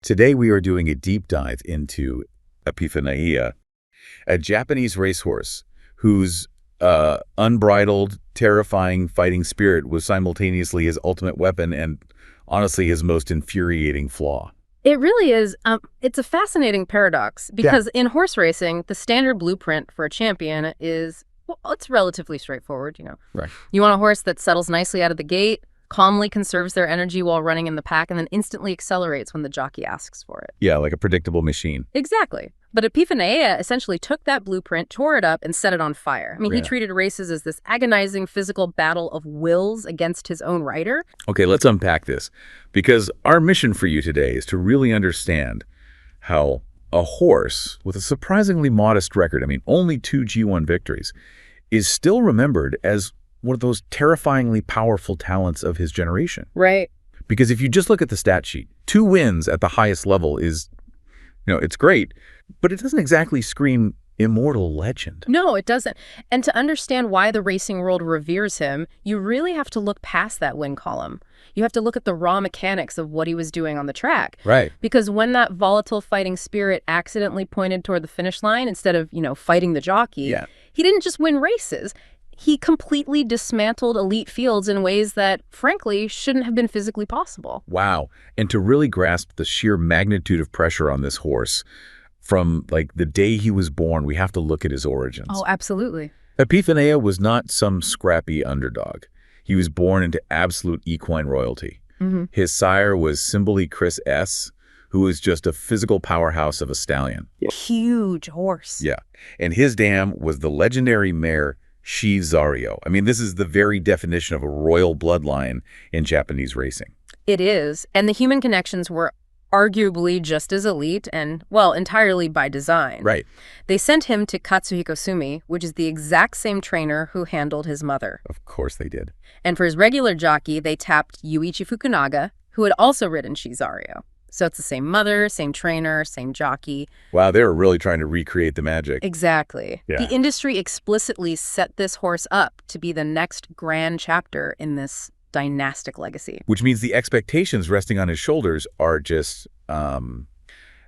Today we are doing a deep dive into Epiphaneia, a Japanese racehorse whose unbridled, terrifying fighting spirit was simultaneously his ultimate weapon and, honestly, his most infuriating flaw. It really is. It's a fascinating paradox because in horse racing, the standard blueprint for a champion is, well, it's relatively straightforward, Right. You want a horse that settles nicely out of the gate, calmly conserves their energy while running in the pack, and then instantly accelerates when the jockey asks for it. Yeah, like a predictable machine. Exactly. But Epiphaneia essentially took that blueprint, tore it up, and set it on fire. I mean, he treated races as this agonizing physical battle of wills against his own rider. Okay, let's unpack this, because our mission for you today is to really understand how a horse with a surprisingly modest record, only 2 G1 victories, is still remembered as one of those terrifyingly powerful talents of his generation. Right. Because if you just look at the stat sheet, 2 wins at the highest level is, it's great, but it doesn't exactly scream immortal legend. No, it doesn't. And to understand why the racing world reveres him, you really have to look past that win column. You have to look at the raw mechanics of what he was doing on the track. Right. Because when that volatile fighting spirit accidentally pointed toward the finish line instead of, fighting the jockey, he didn't just win races. He completely dismantled elite fields in ways that, frankly, shouldn't have been physically possible. Wow. And to really grasp the sheer magnitude of pressure on this horse, from the day he was born, we have to look at his origins. Oh, absolutely. Epiphaneia was not some scrappy underdog. He was born into absolute equine royalty. His sire was Simboli Chris S., who was just a physical powerhouse of a stallion. Huge horse. Yeah. And his dam was the legendary mare Cesario. This is the very definition of a royal bloodline in Japanese racing. It is. And the human connections were arguably just as elite and, well, entirely by design. Right. They sent him to Kikuka Sho, which is the exact same trainer who handled his mother. Of course they did. And for his regular jockey, they tapped Yuichi Fukunaga, who had also ridden Cesario. So it's the same mother, same trainer, same jockey. Wow, they were really trying to recreate the magic. Exactly. Yeah. The industry explicitly set this horse up to be the next grand chapter in this dynastic legacy. Which means the expectations resting on his shoulders are just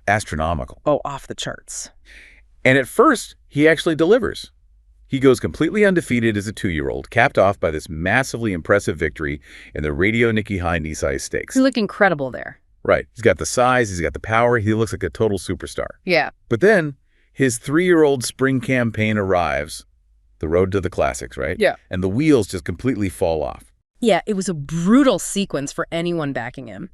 astronomical. Oh, off the charts. And at first, he actually delivers. He goes completely undefeated as a 2-year-old, capped off by this massively impressive victory in the Radio Nikkei High Nisei Stakes. He looked incredible there. Right. He's got the size, he's got the power, he looks like a total superstar. Yeah. But then his 3-year-old spring campaign arrives, the road to the classics, right? Yeah. And the wheels just completely fall off. Yeah, it was a brutal sequence for anyone backing him.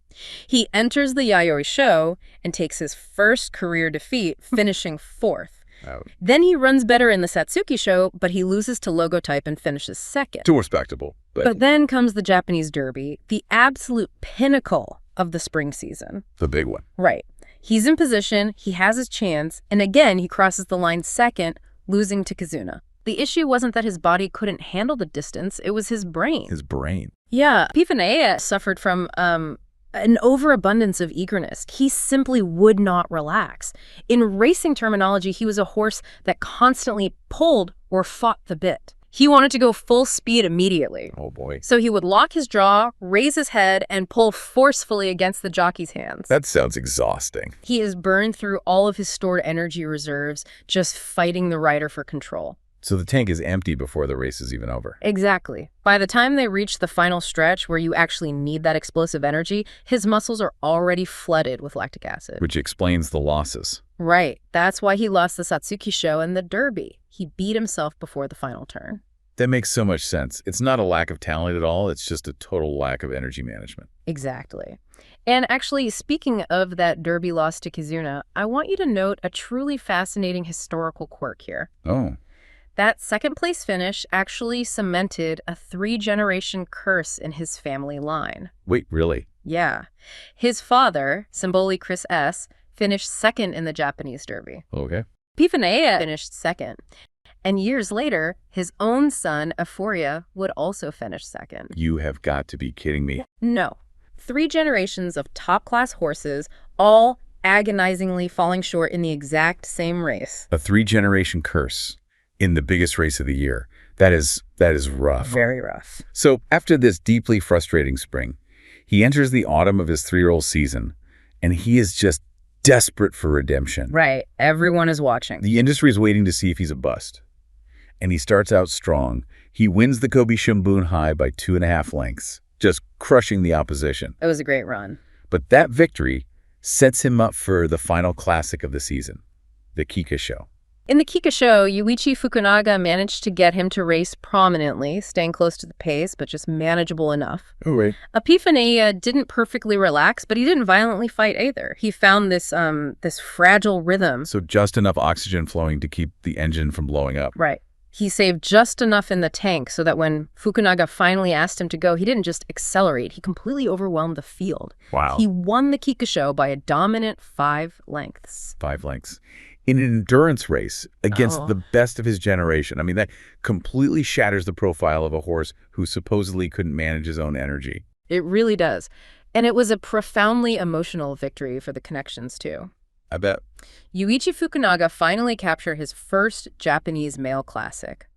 He enters the Yayoi Show and takes his first career defeat, finishing 4th. Ouch. Then he runs better in the Satsuki Show, but he loses to Logotype and finishes 2nd. Too respectable. But then comes the Japanese Derby, the absolute pinnacle of the spring season. The big one. Right. He's in position, he has his chance, and again he crosses the line 2nd, losing to Kizuna. The issue wasn't that his body couldn't handle the distance, it was his brain. His brain. Yeah. Epiphaneia suffered from an overabundance of eagerness. He simply would not relax. In racing terminology, he was a horse that constantly pulled or fought the bit. He wanted to go full speed immediately. Oh, boy. So he would lock his jaw, raise his head, and pull forcefully against the jockey's hands. That sounds exhausting. He has burned through all of his stored energy reserves just fighting the rider for control. So the tank is empty before the race is even over. Exactly. By the time they reach the final stretch where you actually need that explosive energy, his muscles are already flooded with lactic acid. Which explains the losses. Right. That's why he lost the Satsuki Show and the Derby. He beat himself before the final turn. That makes so much sense. It's not a lack of talent at all. It's just a total lack of energy management. Exactly. And actually, speaking of that Derby loss to Kizuna, I want you to note a truly fascinating historical quirk here. Oh. That 2nd place finish actually cemented a 3-generation curse in his family line. Wait, really? Yeah. His father, Simboli Chris S., finished 2nd in the Japanese Derby. Okay. Epiphaneia finished 2nd. And years later, his own son, Euphoria, would also finish 2nd. You have got to be kidding me. No. 3 generations of top-class horses, all agonizingly falling short in the exact same race. A 3-generation curse in the biggest race of the year. That is rough. Very rough. So after this deeply frustrating spring, he enters the autumn of his 3-year-old season And he is just desperate for redemption. Right. Everyone is watching. The industry is waiting to see if he's a bust. And he starts out strong. He wins the Kobe Shimbun High by 2.5 lengths, just crushing the opposition. It was a great run. But that victory sets him up for the final classic of the season, the Kikuka Sho. In the Kikuka Sho, Yuichi Fukunaga managed to get him to race prominently, staying close to the pace, but just manageable enough. Oh, right. Epiphaneia didn't perfectly relax, but he didn't violently fight either. He found this fragile rhythm. So just enough oxygen flowing to keep the engine from blowing up. Right. He saved just enough in the tank so that when Fukunaga finally asked him to go, he didn't just accelerate. He completely overwhelmed the field. Wow. He won the Kikuka Sho by a dominant 5 lengths. 5 lengths. In an endurance race against the best of his generation. I mean, that completely shatters the profile of a horse who supposedly couldn't manage his own energy. It really does. And it was a profoundly emotional victory for the connections, too. I bet. Yuichi Fukunaga finally captured his first Japanese male classic.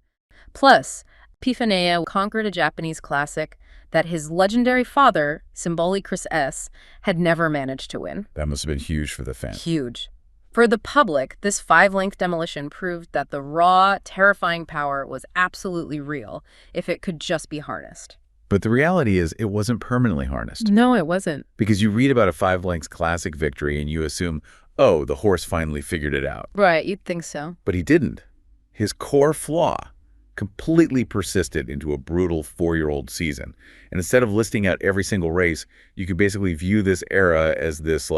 Plus, Epiphaneia conquered a Japanese classic that his legendary father, Symboli Chris S., had never managed to win. That must have been huge for the fan. Huge. For the public, this 5-length demolition proved that the raw, terrifying power was absolutely real if it could just be harnessed. But the reality is it wasn't permanently harnessed. No, it wasn't. Because you read about a 5-length classic victory and you assume, oh, the horse finally figured it out. Right, you'd think so. But he didn't. His core flaw completely persisted into a brutal 4-year-old season. And instead of listing out every single race, you could basically view this era as this,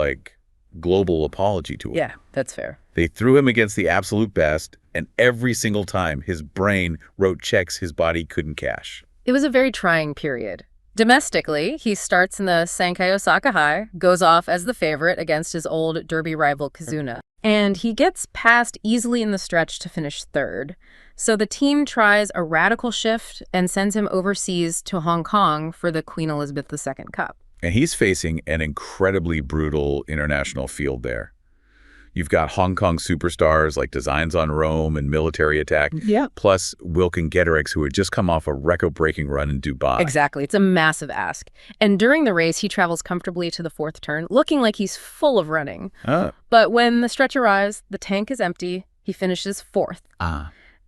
global apology to him. Yeah, that's fair. They threw him against the absolute best, and every single time his brain wrote checks his body couldn't cash. It was a very trying period. Domestically, he starts in the Sankei Osaka High, goes off as the favorite against his old Derby rival Kizuna, and he gets past easily in the stretch to finish 3rd. So the team tries a radical shift and sends him overseas to Hong Kong for the Queen Elizabeth II Cup. And he's facing an incredibly brutal international field there. You've got Hong Kong superstars like Designs on Rome and Military Attack, plus Wilkin Getterix, who had just come off a record-breaking run in Dubai. Exactly. It's a massive ask. And during the race, he travels comfortably to the 4th turn, looking like he's full of running. But when the stretch arrives, the tank is empty. He finishes 4th.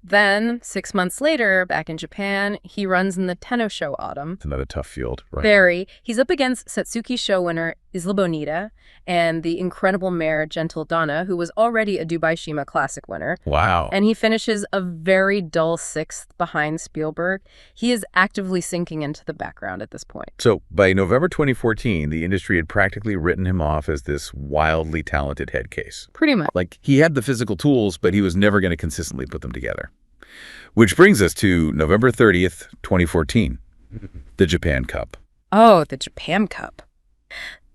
Then, 6 months later, back in Japan, he runs in the Tenno Sho Autumn. It's another tough field, right? Very. He's up against Satsuki Sho winner Isla Bonita and the incredible mare Gentle Donna, who was already a Dubai Shima Classic winner. Wow. And he finishes a very dull 6th behind Spielberg. He is actively sinking into the background at this point. So by November 2014, the industry had practically written him off as this wildly talented head case. Pretty much. He had the physical tools, but he was never going to consistently put them together. Which brings us to November 30th, 2014, the Japan Cup. Oh, the Japan Cup.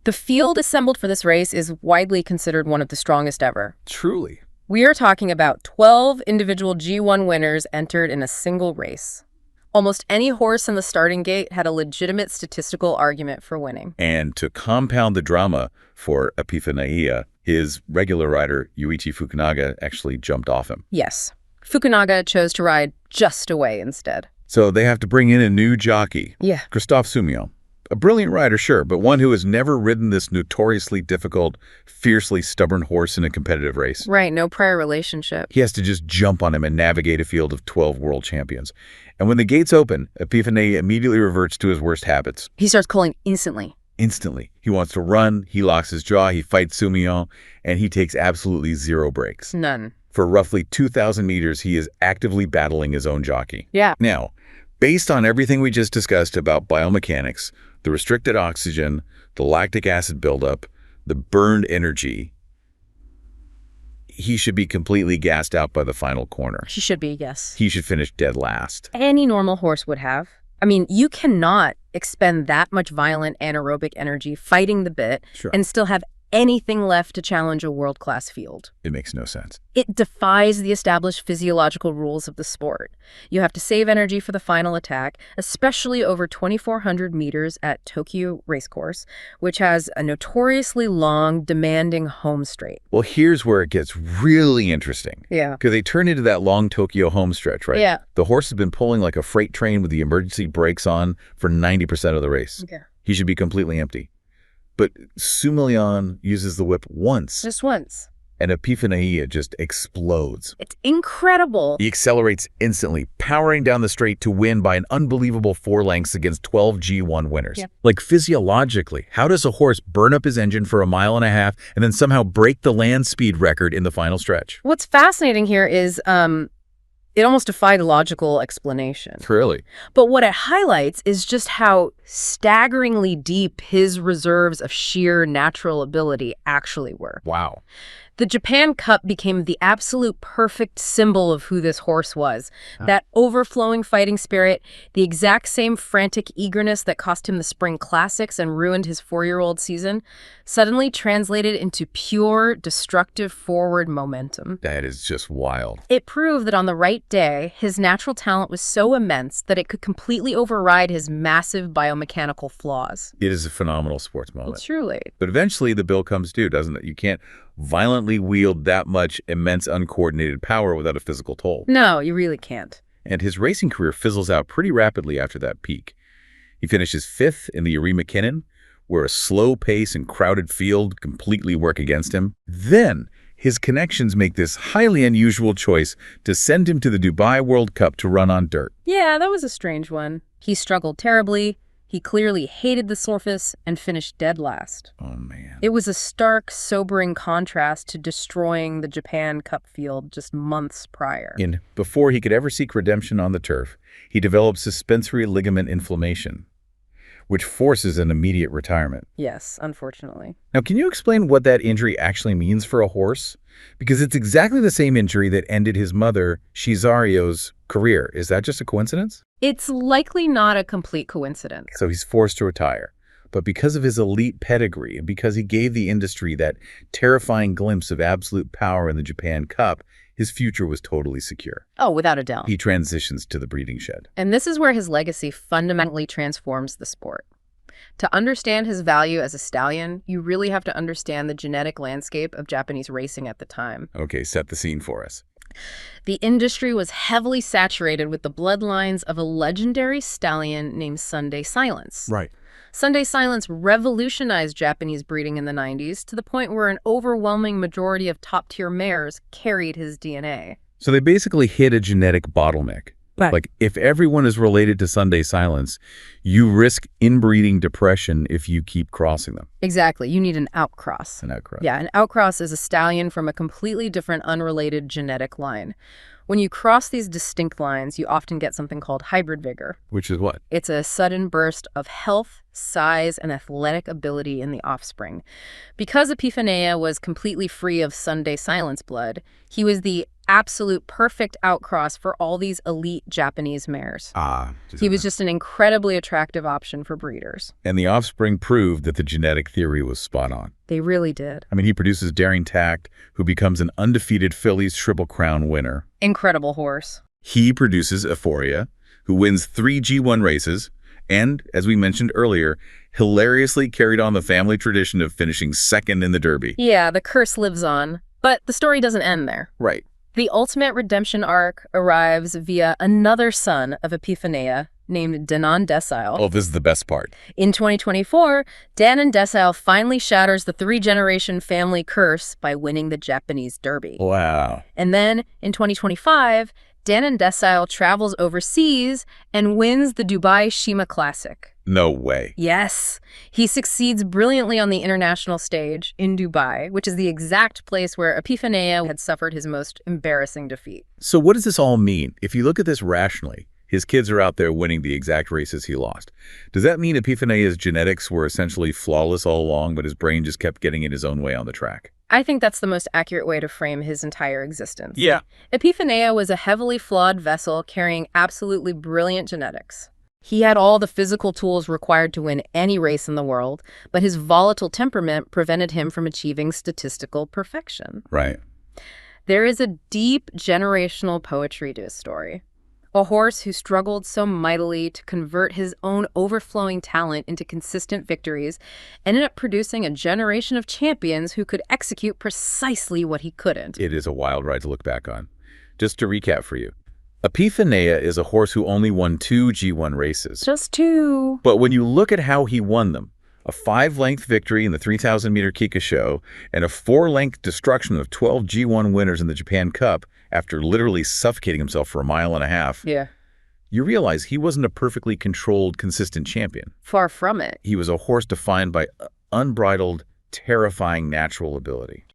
The field assembled for this race is widely considered one of the strongest ever. Truly. We are talking about 12 individual G1 winners entered in a single race. Almost any horse in the starting gate had a legitimate statistical argument for winning. And to compound the drama for Epiphaneia, his regular rider, Yuichi Fukunaga, actually jumped off him. Yes. Fukunaga chose to ride just away instead. So they have to bring in a new jockey. Yeah. Christophe Soumillon. A brilliant rider, sure, but one who has never ridden this notoriously difficult, fiercely stubborn horse in a competitive race. Right, no prior relationship. He has to just jump on him and navigate a field of 12 world champions. And when the gates open, Epiphaneia immediately reverts to his worst habits. He starts calling instantly. Instantly. He wants to run, he locks his jaw, he fights Soumillon, and he takes absolutely zero breaks. None. For roughly 2,000 meters, he is actively battling his own jockey. Yeah. Now, based on everything we just discussed about biomechanics, the restricted oxygen, the lactic acid buildup, the burned energy, he should be completely gassed out by the final corner. He should be, yes. He should finish dead last. Any normal horse would have. I mean, you cannot expend that much violent anaerobic energy fighting the bit and still have anything left to challenge a world-class field. It makes no sense. It defies the established physiological rules of the sport. You have to save energy for the final attack, especially over 2,400 meters at Tokyo Racecourse, which has a notoriously long, demanding home straight. Well, here's where it gets really interesting. Yeah. Because they turn into that long Tokyo home stretch, right? Yeah. The horse has been pulling like a freight train with the emergency brakes on for 90% of the race. Okay. He should be completely empty. But Sumilion uses the whip once, Just once. and Epiphaneia just explodes. It's incredible. He accelerates instantly, powering down the straight to win by an unbelievable 4 lengths against 12 G1 winners. Yeah. Like physiologically, how does a horse burn up his engine for 1.5 miles and then somehow break the land speed record in the final stretch? What's fascinating here is it almost defied logical explanation. Really? But what it highlights is just how staggeringly deep his reserves of sheer natural ability actually were. Wow. The Japan Cup became the absolute perfect symbol of who this horse was. That overflowing fighting spirit, the exact same frantic eagerness that cost him the Spring Classics and ruined his 4-year-old season, suddenly translated into pure, destructive forward momentum. That is just wild. It proved that on the right day, his natural talent was so immense that it could completely override his massive biomechanical flaws. It is a phenomenal sports moment. Well, truly. But eventually the bill comes due, doesn't it? You can't violently wield that much immense uncoordinated power without a physical toll. No, you really can't. And his racing career fizzles out pretty rapidly after that peak. He finishes 5th in the Yuri McKinnon, where a slow pace and crowded field completely work against him. Then his connections make this highly unusual choice to send him to the Dubai World Cup to run on dirt. Yeah, that was a strange one. He struggled terribly. He clearly hated the surface and finished dead last. Oh, man. It was a stark, sobering contrast to destroying the Japan Cup field just months prior. And before he could ever seek redemption on the turf, he developed suspensory ligament inflammation, which forces an immediate retirement. Yes, unfortunately. Now, can you explain what that injury actually means for a horse? Because it's exactly the same injury that ended his mother, Cesario's, career. Is that just a coincidence? It's likely not a complete coincidence. So he's forced to retire. But because of his elite pedigree and because he gave the industry that terrifying glimpse of absolute power in the Japan Cup, his future was totally secure. Oh, without a doubt. He transitions to the breeding shed. And this is where his legacy fundamentally transforms the sport. To understand his value as a stallion, you really have to understand the genetic landscape of Japanese racing at the time. Okay, set the scene for us. The industry was heavily saturated with the bloodlines of a legendary stallion named Sunday Silence. Right. Sunday Silence revolutionized Japanese breeding in the 90s to the point where an overwhelming majority of top-tier mares carried his DNA. So they basically hit a genetic bottleneck. Right. Like, if everyone is related to Sunday Silence, you risk inbreeding depression if you keep crossing them. Exactly. You need an outcross. An outcross. Yeah, an outcross is a stallion from a completely different, unrelated genetic line. When you cross these distinct lines, you often get something called hybrid vigor. Which is what? It's a sudden burst of health, size, and athletic ability in the offspring. Because Epiphaneia was completely free of Sunday Silence blood, he was the absolute perfect outcross for all these elite Japanese mares. He was just an incredibly attractive option for breeders. And the offspring proved that the genetic theory was spot on. They really did. I mean, he produces Daring Tact, who becomes an undefeated Phillies Triple Crown winner. Incredible horse. He produces Euphoria, who wins 3 G1 races, and, as we mentioned earlier, hilariously carried on the family tradition of finishing 2nd in the Derby. Yeah, the curse lives on. But the story doesn't end there. Right. The ultimate redemption arc arrives via another son of Epiphaneia named Danon Decile. Oh, this is the best part. In 2024, Danon Decile finally shatters the 3-generation family curse by winning the Japanese Derby. Wow. And then, in 2025, Danon Decile travels overseas and wins the Dubai Shima Classic. No way. Yes. He succeeds brilliantly on the international stage in Dubai, which is the exact place where Epiphaneia had suffered his most embarrassing defeat. So what does this all mean? If you look at this rationally, his kids are out there winning the exact races he lost. Does that mean Epiphania's genetics were essentially flawless all along, but his brain just kept getting in his own way on the track? I think that's the most accurate way to frame his entire existence. Yeah. Epiphaneia was a heavily flawed vessel carrying absolutely brilliant genetics. He had all the physical tools required to win any race in the world, but his volatile temperament prevented him from achieving statistical perfection. Right. There is a deep generational poetry to his story. A horse who struggled so mightily to convert his own overflowing talent into consistent victories ended up producing a generation of champions who could execute precisely what he couldn't. It is a wild ride to look back on. Just to recap for you, Epiphaneia is a horse who only won 2 G1 races. Just 2. But when you look at how he won them, a 5-length victory in the 3,000-meter Kikuka Sho, and a 4-length destruction of 12 G1 winners in the Japan Cup after literally suffocating himself for a mile and a half. Yeah. You realize he wasn't a perfectly controlled, consistent champion. Far from it. He was a horse defined by unbridled, terrifying natural ability.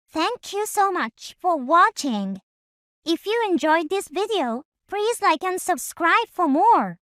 Thank you so much for watching. If you enjoyed this video, please like and subscribe for more.